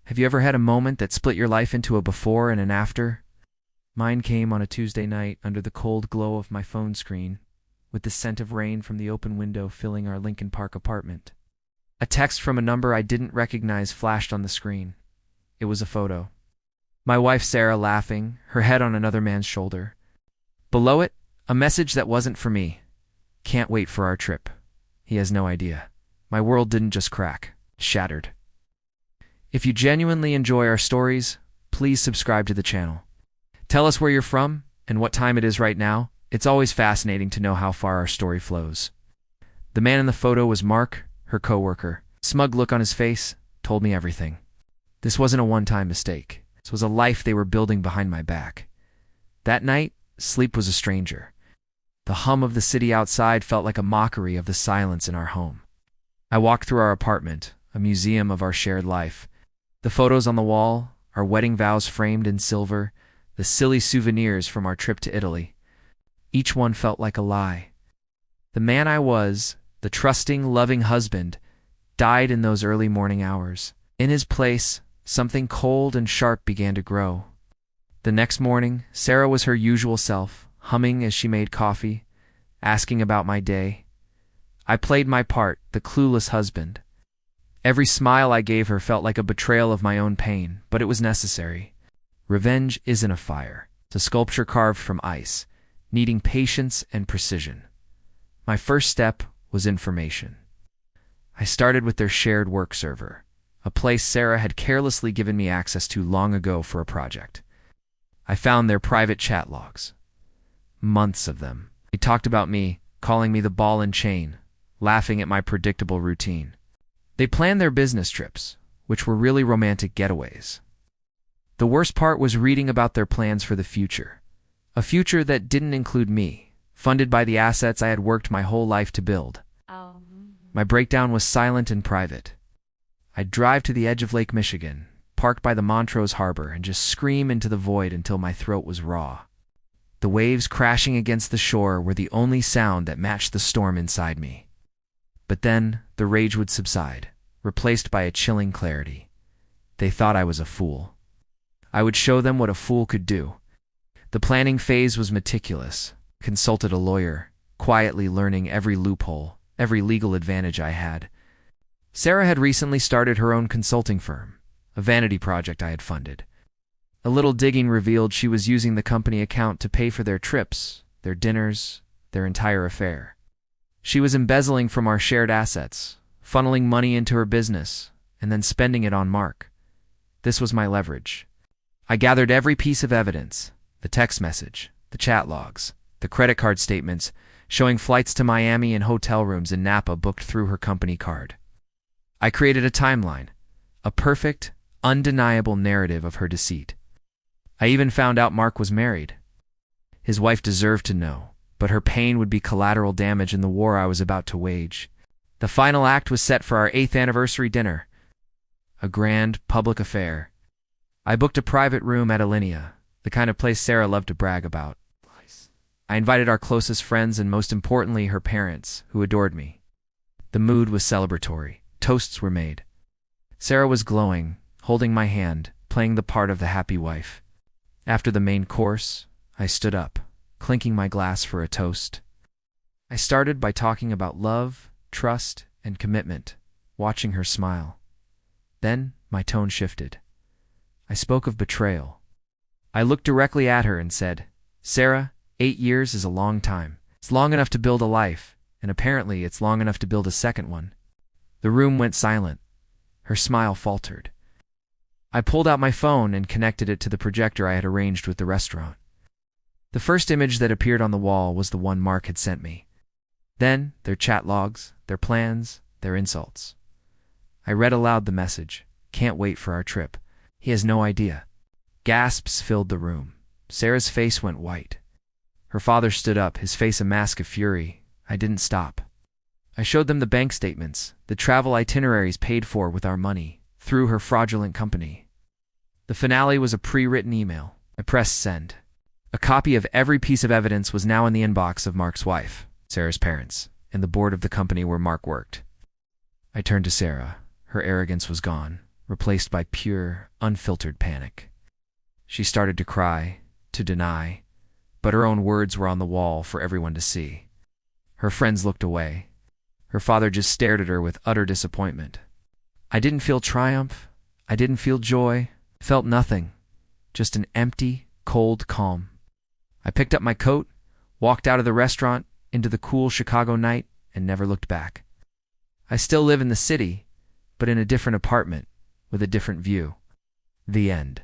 Have you ever had a moment that split your life into a before and an after? Mine came on a Tuesday night under the cold glow of my phone screen, with the scent of rain from the open window filling our Lincoln Park apartment. A text from a number I didn't recognize flashed on the screen. It was a photo. My wife Sarah laughing, her head on another man's shoulder. Below it, a message that wasn't for me. Can't wait for our trip. He has no idea. My world didn't just crack, it shattered. If you genuinely enjoy our stories, please subscribe to the channel. Tell us where you're from and what time it is right now. It's always fascinating to know how far our story flows. The man in the photo was Mark, her coworker. Smug look on his face told me everything. This wasn't a one-time mistake. This was a life they were building behind my back. That night, sleep was a stranger. The hum of the city outside felt like a mockery of the silence in our home. I walked through our apartment, a museum of our shared life. The photos on the wall, our wedding vows framed in silver, the silly souvenirs from our trip to Italy. Each one felt like a lie. The man I was, the trusting, loving husband, died in those early morning hours. In his place, something cold and sharp began to grow. The next morning, Sarah was her usual self, humming as she made coffee, asking about my day. I played my part, the clueless husband. Every smile I gave her felt like a betrayal of my own pain, but it was necessary. Revenge isn't a fire. It's a sculpture carved from ice, needing patience and precision. My first step was information. I started with their shared work server, a place Sarah had carelessly given me access to long ago for a project. I found their private chat logs. Months of them. They talked about me, calling me the ball and chain, laughing at my predictable routine. They planned their business trips, which were really romantic getaways. The worst part was reading about their plans for the future. A future that didn't include me, funded by the assets I had worked my whole life to build. My breakdown was silent and private. I'd drive to the edge of Lake Michigan, parked by the Montrose Harbor, and just scream into the void until my throat was raw. The waves crashing against the shore were the only sound that matched the storm inside me. But then, the rage would subside, replaced by a chilling clarity. They thought I was a fool. I would show them what a fool could do. The planning phase was meticulous. Consulted a lawyer, quietly learning every loophole, every legal advantage I had. Sarah had recently started her own consulting firm, a vanity project I had funded. A little digging revealed she was using the company account to pay for their trips, their dinners, their entire affair. She was embezzling from our shared assets, funneling money into her business, and then spending it on Mark. This was my leverage. I gathered every piece of evidence, the text message, the chat logs, the credit card statements, showing flights to Miami and hotel rooms in Napa booked through her company card. I created a timeline, a perfect, undeniable narrative of her deceit. I even found out Mark was married. His wife deserved to know, but her pain would be collateral damage in the war I was about to wage. The final act was set for our 8th anniversary dinner. A grand, public affair. I booked a private room at Alinea, the kind of place Sarah loved to brag about. I invited our closest friends and, most importantly, her parents, who adored me. The mood was celebratory. Toasts were made. Sarah was glowing, holding my hand, playing the part of the happy wife. After the main course, I stood up, clinking my glass for a toast. I started by talking about love, trust, and commitment, watching her smile. Then my tone shifted. I spoke of betrayal. I looked directly at her and said, "Sarah, 8 years is a long time. It's long enough to build a life, and apparently it's long enough to build a second one." The room went silent. Her smile faltered. I pulled out my phone and connected it to the projector I had arranged with the restaurant. The first image that appeared on the wall was the one Mark had sent me. Then, their chat logs, their plans, their insults. I read aloud the message. "Can't wait for our trip. He has no idea." Gasps filled the room. Sarah's face went white. Her father stood up, his face a mask of fury. I didn't stop. I showed them the bank statements, the travel itineraries paid for with our money, through her fraudulent company. The finale was a pre-written email. I pressed send. A copy of every piece of evidence was now in the inbox of Mark's wife, Sarah's parents, and the board of the company where Mark worked. I turned to Sarah. Her arrogance was gone. replaced by pure, unfiltered panic. She started to cry, to deny, but her own words were on the wall for everyone to see. Her friends looked away. Her father just stared at her with utter disappointment. I didn't feel triumph. I didn't feel joy. Felt nothing. Just an empty, cold calm. I picked up my coat, walked out of the restaurant into the cool Chicago night, and never looked back. I still live in the city, but in a different apartment with a different view. The end.